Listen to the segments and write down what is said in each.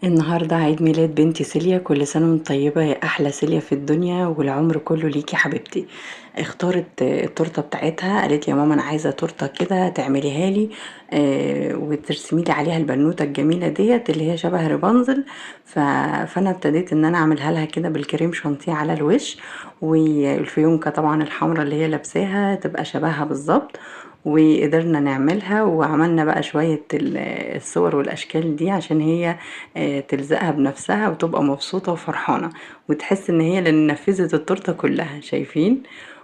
النهاردة عيد ميلاد بنتي سيليا، كل سنة وانت طيبة يا أحلى سيليا في الدنيا والعمر كله ليكي حبيبتي. اختارت التورتة بتاعتها، قالت لي يا ماما أنا عايزة تورتة كده تعمليها لي وترسمي لي عليها البنوتة الجميلة ديت اللي هي شبه رابنزل. فأنا ابتديت إن أنا أعملها لها كده بالكريم شانتيه على الوش، والفيونكة طبعا الحمرا اللي هي لابساها تبقى شبهها بالظبط. وقدرنا نعملها وعملنا بقى شوية الصور والأشكال دي عشان هي تلزقها بنفسها وتبقى مبسوطة وفرحانة، وتحس ان هي اللي نفذت التورتة كلها، شايفين؟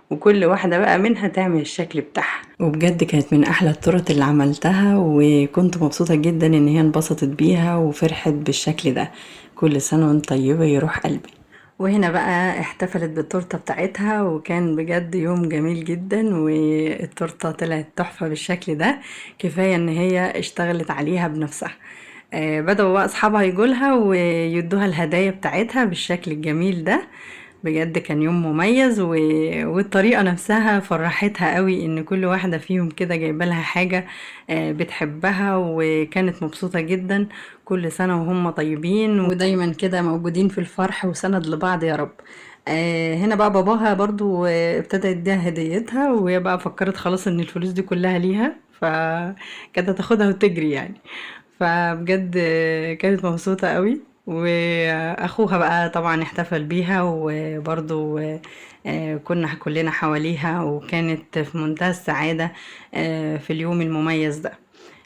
وكل واحدة بقى منها تعمل الشكل بتاعها، وبجد كانت من احلى التورت اللي عملتها، وكنت مبسوطة جدا ان هي انبسطت بيها وفرحت بالشكل ده. كل سنة وانت طيبة يا روح قلبي. وهنا بقى احتفلت بالتورتة بتاعتها، وكان بجد يوم جميل جدا، والتورتة طلعت تحفة بالشكل ده. كفاية ان هي اشتغلت عليها بنفسها. بدأوا بقى أصحابها يجولها ويدوها الهدايا بتاعتها بالشكل الجميل ده. بجد كان يوم مميز والطريقة نفسها فرحتها قوي ان كل واحدة فيهم كده جايبه لها حاجة بتحبها، وكانت مبسوطة جدا. كل سنة وهم طيبين ودايما كده موجودين في الفرح وسند لبعض يا رب. هنا بقى باباها برضو ابتدى يديها هديتها، وهي بقى فكرت خلاص ان الفلوس دي كلها ليها، فكانت هتاخدها وتجري يعني. فبجد كانت مبسوطة قوي. واخوها بقى طبعا احتفل بيها، وبرضو كنا كلنا حواليها، وكانت في منتهى السعادة في اليوم المميز ده.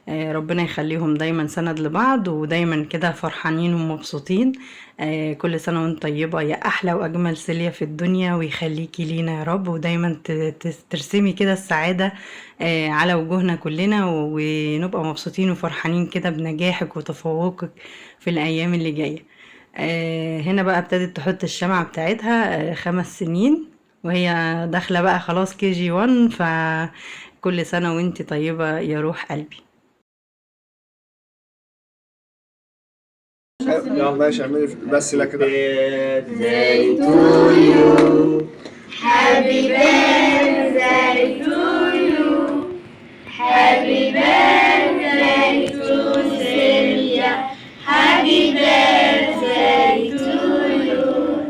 ربنا يخليهم دايما سند لبعض، ودايما كده فرحانين ومبسوطين. كل سنة وانت طيبة يا أحلى وأجمل سيليا في الدنيا، ويخليكي لينا يا رب، ودايما ترسمي كده السعادة على وجوهنا كلنا، ونبقى مبسوطين وفرحانين كده بنجاحك وتفوقك في الأيام اللي جاية. هنا بقى ابتدت تحط الشمعة بتاعتها 5 سنين، وهي داخلة بقى خلاص كي جي 1. فكل سنة وانت طيبة يا روح قلبي. يلا ماشي اعملي بس لا كده. birthday to you. Happy birthday to you. Happy birthday to Celia. Happy birthday to you.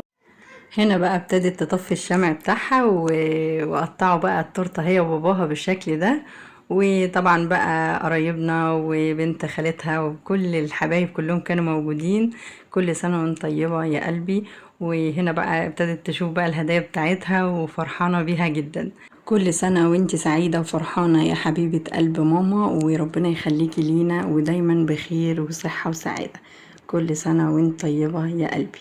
هنا بقى ابتدت تطفي الشمع بتاعها وقطعوا بقى التورته هي وباباها بالشكل ده. وطبعا بقى قرايبنا وبنت خالتها وكل الحبايب كلهم كانوا موجودين. كل سنة وانت طيبة يا قلبي. وهنا بقى ابتدت تشوف بقى الهدايا بتاعتها وفرحانة بيها جدا. كل سنة وانت سعيدة وفرحانة يا حبيبة قلب ماما، وربنا يخليكي لينا ودايما بخير وصحة وسعادة. كل سنة وانت طيبة يا قلبي.